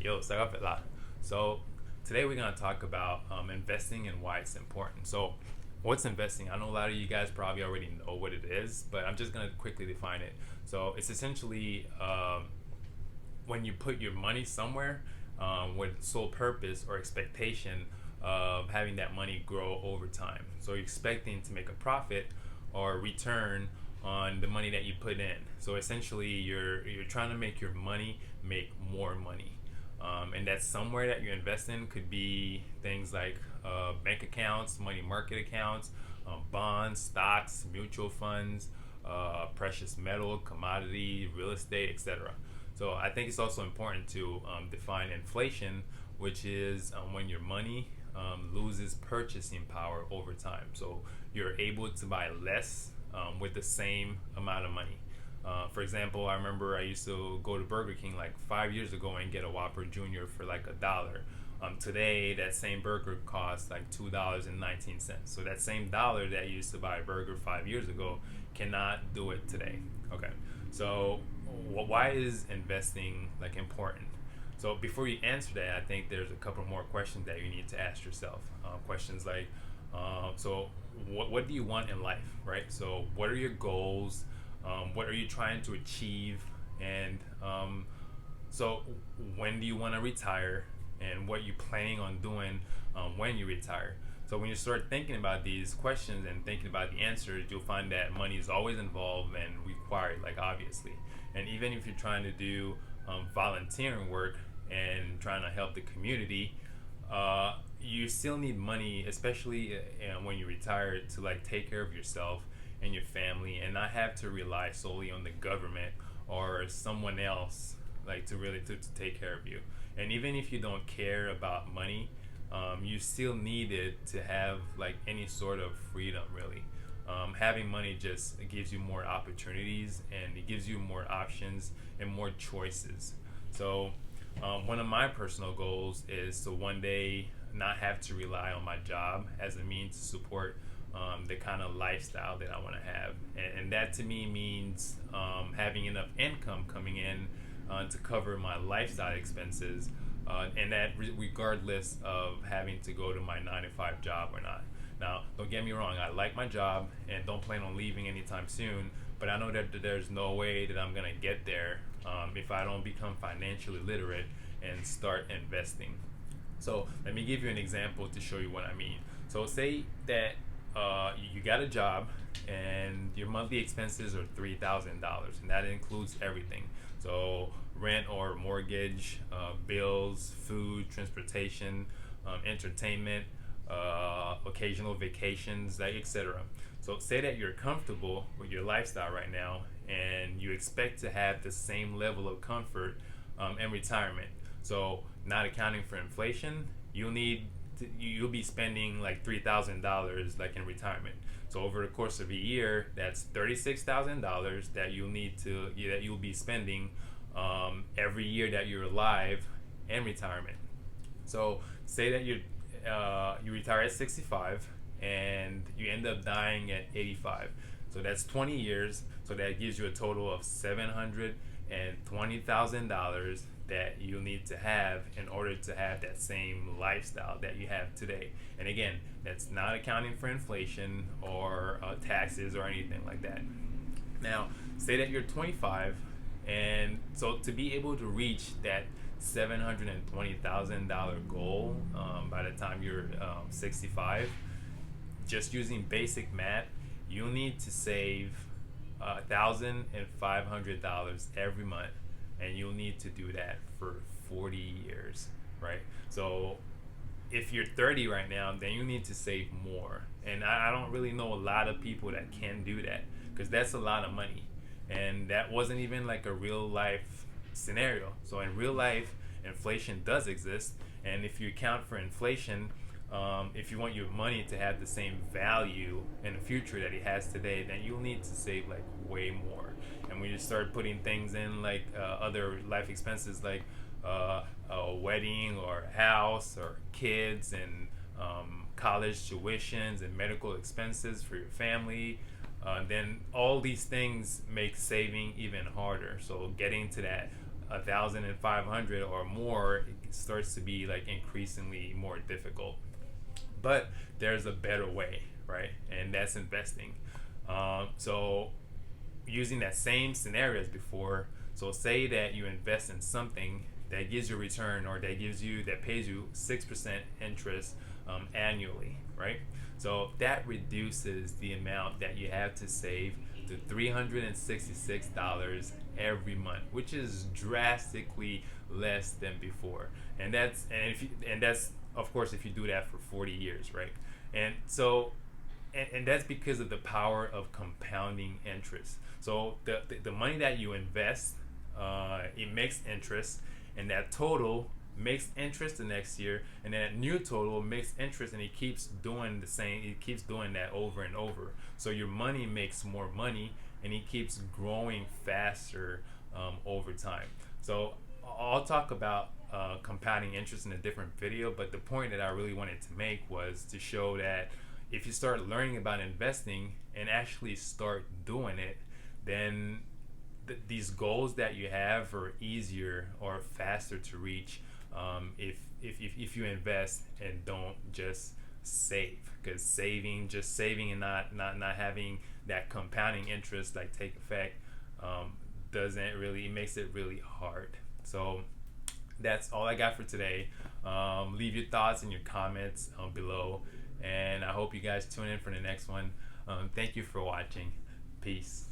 Yo, Sarafela. So today we're gonna talk about investing and why it's important. So, what's investing? I know a lot of you guys probably already know what it is, but I'm just gonna quickly define it. So it's essentially when you put your money somewhere with sole purpose or expectation of having that money grow over time. So you're expecting to make a profit or return on the money that you put in. So essentially, you're trying to make your money make more money. And that somewhere that you invest in could be things like bank accounts, money market accounts, bonds, stocks, mutual funds, precious metal, commodity, real estate, etc. So I think it's also important to define inflation, which is when your money loses purchasing power over time. So you're able to buy less with the same amount of money. For example, I remember I used to go to Burger King like 5 years ago and get a Whopper Junior for like $1. Today, that same burger costs like $2.19. So that same dollar that you used to buy a burger 5 years ago cannot do it today. Okay, so why is investing like important? So before you answer that, I think there's a couple more questions that you need to ask yourself. Questions like, what do you want in life, right? So what are your goals? What are you trying to achieve? And so when do you want to retire? And what you planning on doing when you retire? So when you start thinking about these questions and thinking about the answers, you'll find that money is always involved and required, like obviously. And even if you're trying to do volunteering work and trying to help the community, you still need money, especially when you retire, to like take care of yourself and your family, and not have to rely solely on the government or someone else like to take care of you. And even if you don't care about money, you still need it to have like any sort of freedom, really. Having money just gives you more opportunities and it gives you more options and more choices. So one of my personal goals is to one day not have to rely on my job as a means to support the kind of lifestyle that I want to have. And that to me means having enough income coming in to cover my lifestyle expenses, and that regardless of having to go to my 9 to 5 job or not. Now, don't get me wrong, I like my job and don't plan on leaving anytime soon, but I know that there's no way that I'm going to get there if I don't become financially literate and start investing. So, let me give you an example to show you what I mean. So, say that you got a job and your monthly expenses are $3,000, and that includes everything. So, rent or mortgage, bills, food, transportation, entertainment, occasional vacations, like, etc. So say that you're comfortable with your lifestyle right now, and you expect to have the same level of comfort in retirement. So not accounting for inflation, you'll be spending like $3,000 like in retirement. So over the course of a year, that's $36,000 that you'll be spending every year that you're alive in retirement. So say that you retire at 65 and you end up dying at 85. So that's 20 years. So that gives you a total of $720,000 that you'll need to have in order to have that same lifestyle that you have today. And again, that's not accounting for inflation or taxes or anything like that. Now, say that you're 25, and so to be able to reach that $720,000 goal by the time you're 65, just using basic math, you need to save $1,500 every month, and you'll need to do that for 40 years, right? So if you're 30 right now, then you need to save more. And I don't really know a lot of people that can do that, because that's a lot of money. And that wasn't even like a real life scenario. So in real life, inflation does exist. And if you account for inflation, if you want your money to have the same value in the future that it has today, then you'll need to save like way more. And when you start putting things in like other life expenses like a wedding or a house or kids and college tuitions and medical expenses for your family, then all these things make saving even harder. So getting to that 1,500 or more, it starts to be like increasingly more difficult. But there's a better way, right? And that's investing. So using that same scenario as before, so say that you invest in something that gives you a return, or that pays you 6% interest annually, right? So that reduces the amount that you have to save to $366 every month, which is drastically less than before. And that's of course if you do that for 40 years, right? And so and that's because of the power of compounding interest. So the money that you invest, it makes interest, and that total makes interest the next year, and that new total makes interest, and it keeps doing the same. It keeps doing that over and over. So your money makes more money, and it keeps growing faster over time. So I'll talk about compounding interest in a different video, but the point that I really wanted to make was to show that if you start learning about investing and actually start doing it, then these goals that you have are easier or faster to reach if you invest and don't just save. Because saving and not having that compounding interest like take effect, doesn't really, it makes it really hard. So that's all I got for today. Leave your thoughts and your comments below, and I hope you guys tune in for the next one. Thank you for watching. Peace.